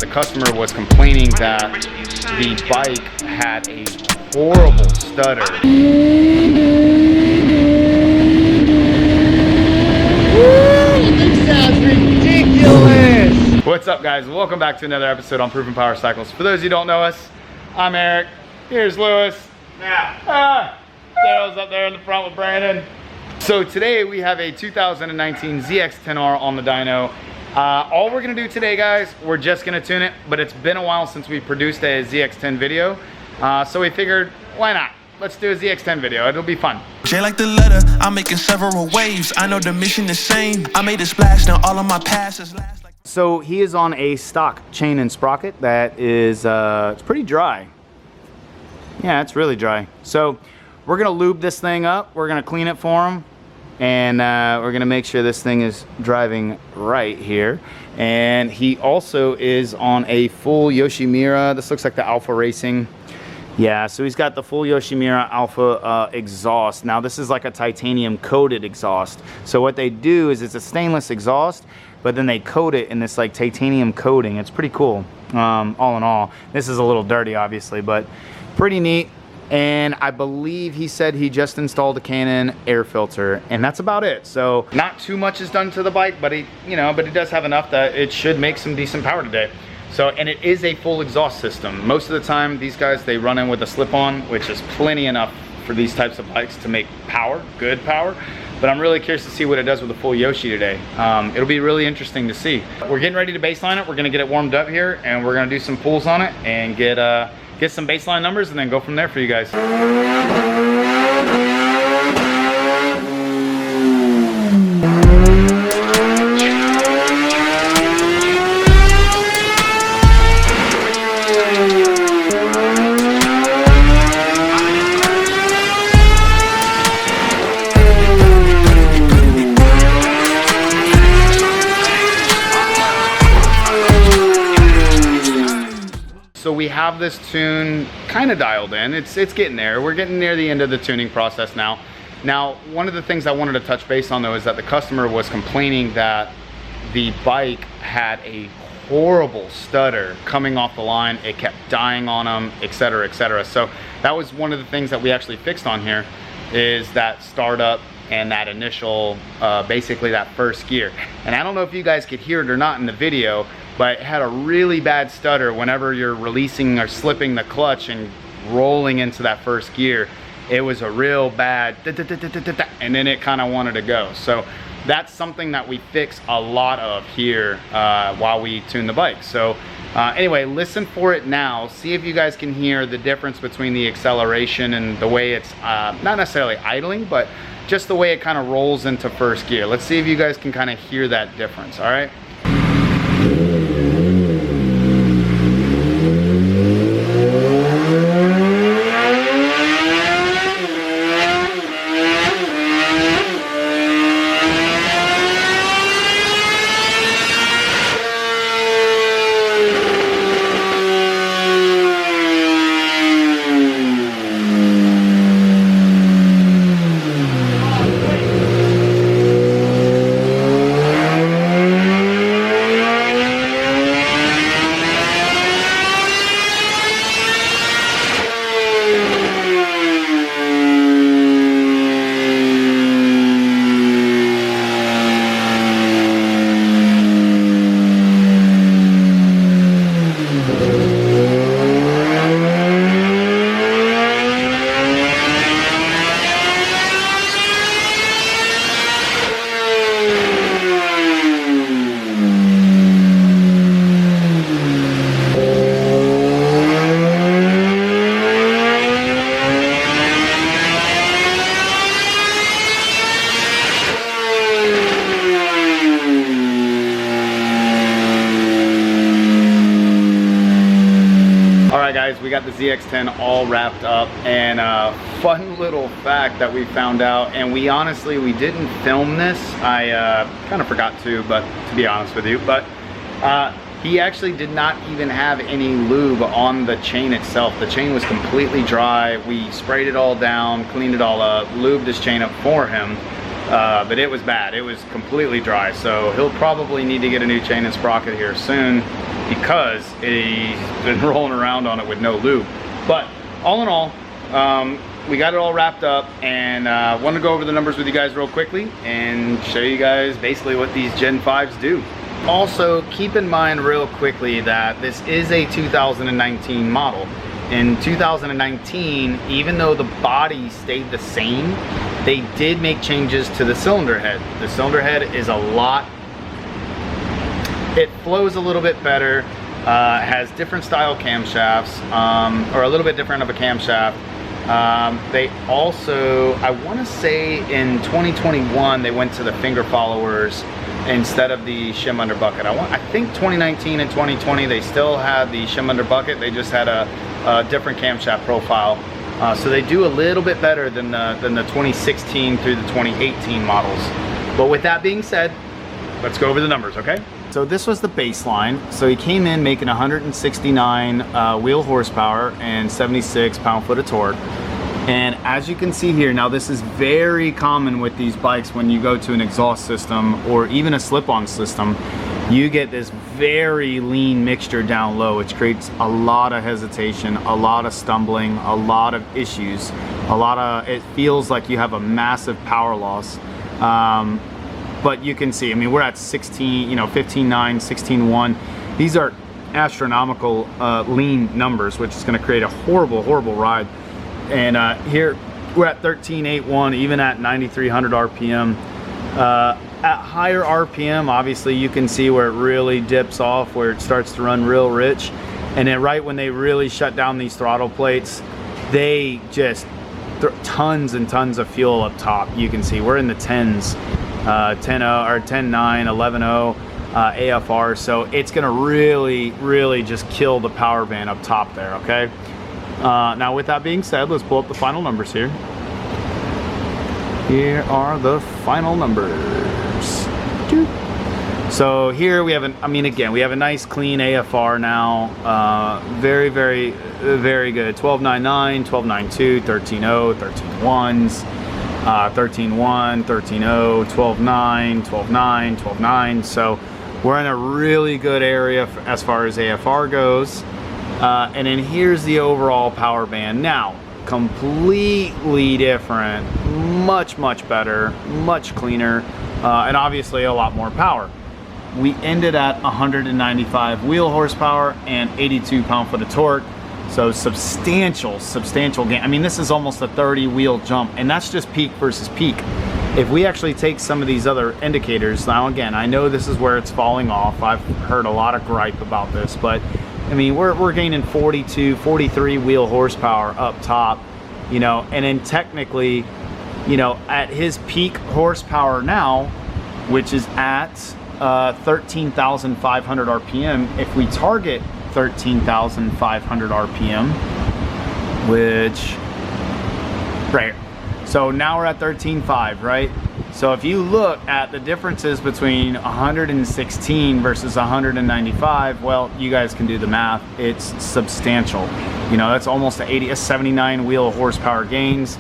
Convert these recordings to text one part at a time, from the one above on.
that the customer was complaining that the bike had a horrible stutter. Woo! This sounds ridiculous! What's up, guys? Welcome back to another episode on Proven Power Cycles. For those of you who don't know us, I'm Eric. Here's Lewis. Daryl's up there in the front with Brandon. So today we have a 2019 ZX-10R on the dyno. All we're gonna do today, guys, we're just gonna tune it, but it's been a while since we produced a ZX-10 video. So we figured, why not? Let's do a ZX-10 video, it'll be fun. J like the letter, I'm making several waves. I know the mission is same. I made a splash, now all of my passes last like... So he is on a stock chain and sprocket that is, it's pretty dry. Yeah, it's really dry. So we're gonna lube this thing up, we're gonna clean it for him, and we're gonna make sure this thing is driving right here. And he also is on a full Yoshimura. This looks like the Alpha Racing. Yeah, so he's got the full Yoshimura Alpha exhaust. Now this is like a titanium coated exhaust. So what they do is it's a stainless exhaust, but then they coat it in this like titanium coating. It's pretty cool, all in all. This is a little dirty, obviously, but pretty neat. And I believe he said he just installed a Canon air filter, and that's about it. So not too much is done to the bike, but he does have enough that it should make some decent power today. So, and it is a full exhaust system. Most of the time, these guys, they run in with a slip-on, which is plenty enough for these types of bikes to make power, good power. But I'm really curious to see what it does with a full Yoshi today. It'll be really interesting to see. We're getting ready to baseline it. We're gonna get it warmed up here, and we're gonna do some pulls on it and get some baseline numbers and then go from there for you guys. So we have this tune kind of dialed in. It's getting there. We're getting near the end of the tuning process now. Now, one of the things I wanted to touch base on though is that the customer was complaining that the bike had a horrible stutter coming off the line. It kept dying on them, etc., etc. So that was one of the things that we actually fixed on here, is that startup and that initial, basically that first gear. And I don't know if you guys could hear it or not in the video, but it had a really bad stutter whenever you're releasing or slipping the clutch and rolling into that first gear. It was a real bad and then it kind of wanted to go. So that's something that we fix a lot of here while we tune the bike. So anyway, listen for it now. See if you guys can hear the difference between the acceleration and the way it's not necessarily idling, but just the way it kind of rolls into first gear. Let's see if you guys can kind of hear that difference, all right? We got the ZX10 all wrapped up, and a fun little fact that we found out, and we didn't film this. I kind of forgot to be honest with you, but he actually did not even have any lube on the chain itself. The chain was completely dry. We sprayed it all down, cleaned it all up, lubed this chain up for him. but it was bad. It was completely dry. So he'll probably need to get a new chain and sprocket here soon because he's been rolling around on it with no lube. But all in all, we got it all wrapped up, and want to go over the numbers with you guys real quickly and show you guys basically what these Gen 5s do. Also, keep in mind real quickly that this is a 2019 model. In 2019, even though the body stayed the same, they did make changes to the cylinder head. The cylinder head is a lot, it flows a little bit better, has different style camshafts, or a little bit different of a camshaft. They also, I want to say in 2021, they went to the finger followers instead of the shim under bucket. I think 2019 and 2020, they still had the shim under bucket. They just had a different camshaft profile. So they do a little bit better than the 2016 through the 2018 models. But with that being said, let's go over the numbers, okay? So this was the baseline. So he came in making 169 wheel horsepower and 76 pound-foot of torque. And as you can see here, now this is very common with these bikes when you go to an exhaust system or even a slip-on system. You get this very lean mixture down low, which creates a lot of hesitation, a lot of stumbling, a lot of issues, it feels like you have a massive power loss. But you can see, I mean, we're at 16, 15.9, 16.1. These are astronomical lean numbers, which is gonna create a horrible, horrible ride. And here we're at 13.81, even at 9,300 RPM. At higher RPM, obviously you can see where it really dips off, where it starts to run real rich. And then right when they really shut down these throttle plates, they just tons and tons of fuel up top. You can see we're in the 10s, 10.0 or 10.9, 11.0 AFR. So it's gonna really, really just kill the power band up top there, okay? Now with that being said, let's pull up the final numbers here. Here are the final numbers. So here we have again, we have a nice clean AFR now. Very, very, very good. 12.99, 12.92, 13.0, 13.1s, 13.1, 13.0, 12.9, 12.9, 12.9. So we're in a really good area as far as AFR goes. And then here's the overall power band. Now, completely different, much, much better, much cleaner, and obviously a lot more power. We ended at 195 wheel horsepower and 82 pound-foot of torque. So substantial gain. I mean, this is almost a 30 wheel jump, and that's just peak versus peak. If we actually take some of these other indicators, now again, I know this is where it's falling off. I've heard a lot of gripe about this, but I mean, we're gaining 42, 43 wheel horsepower up top, and then technically, at his peak horsepower now, which is at 13,500 RPM, if we target 13,500 RPM, which, right, so now we're at 13.5, right? So if you look at the differences between 116 versus 195, well, you guys can do the math. It's substantial. That's almost a 79 wheel horsepower gains,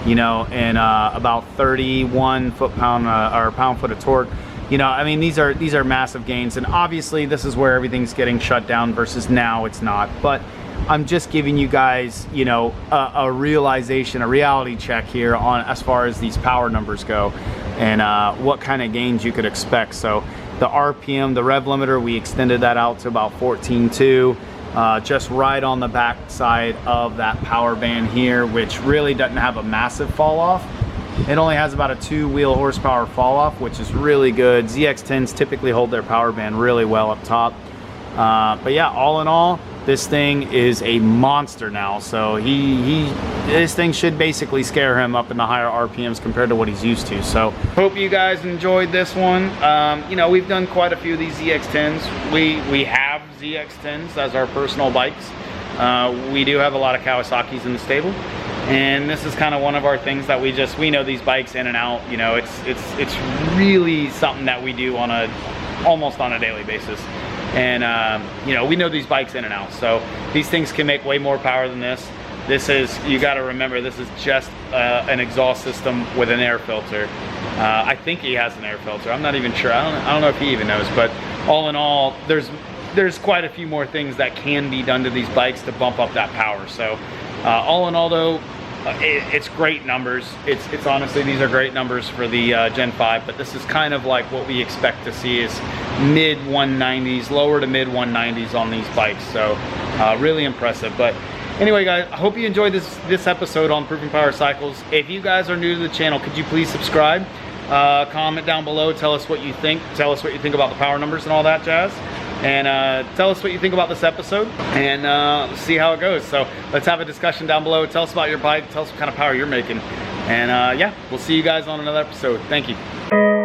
and about 31 foot-pound or pound-foot of torque. I mean, these are massive gains, and obviously this is where everything's getting shut down versus now it's not. But I'm just giving you guys, a realization, a reality check here on as far as these power numbers go, and what kind of gains you could expect. So the RPM, the rev limiter, we extended that out to about 14.2, just right on the back side of that power band here, which really doesn't have a massive fall off. It only has about a 2 wheel horsepower fall off, which is really good. ZX-10s typically hold their power band really well up top. But yeah, all in all, this thing is a monster now. So this thing should basically scare him up in the higher RPMs compared to what he's used to. So hope you guys enjoyed this one. We've done quite a few of these ZX-10s. We have ZX-10s as our personal bikes. We do have a lot of Kawasaki's in the stable, and this is kind of one of our things that we know these bikes in and out. It's really something that we do on almost on a daily basis. And we know these bikes in and out, so these things can make way more power than this. This is, you got to remember, this is just an exhaust system with an air filter. I think he has an air filter. I'm not even sure. I don't know if he even knows, but all in all, there's quite a few more things that can be done to these bikes to bump up that power. So all in all though, it's great numbers. It's honestly, these are great numbers for the Gen 5, but this is kind of like what we expect to see is mid 190s, lower to mid 190s on these bikes. So really impressive. But anyway guys, I hope you enjoyed this episode on Proven Power Cycles. If you guys are new to the channel, could you please subscribe? Comment down below, tell us what you think. Tell us what you think about the power numbers and all that jazz. And tell us what you think about this episode, and see how it goes. So let's have a discussion down below. Tell us about your bike. Tell us what kind of power you're making. And yeah, we'll see you guys on another episode. Thank you.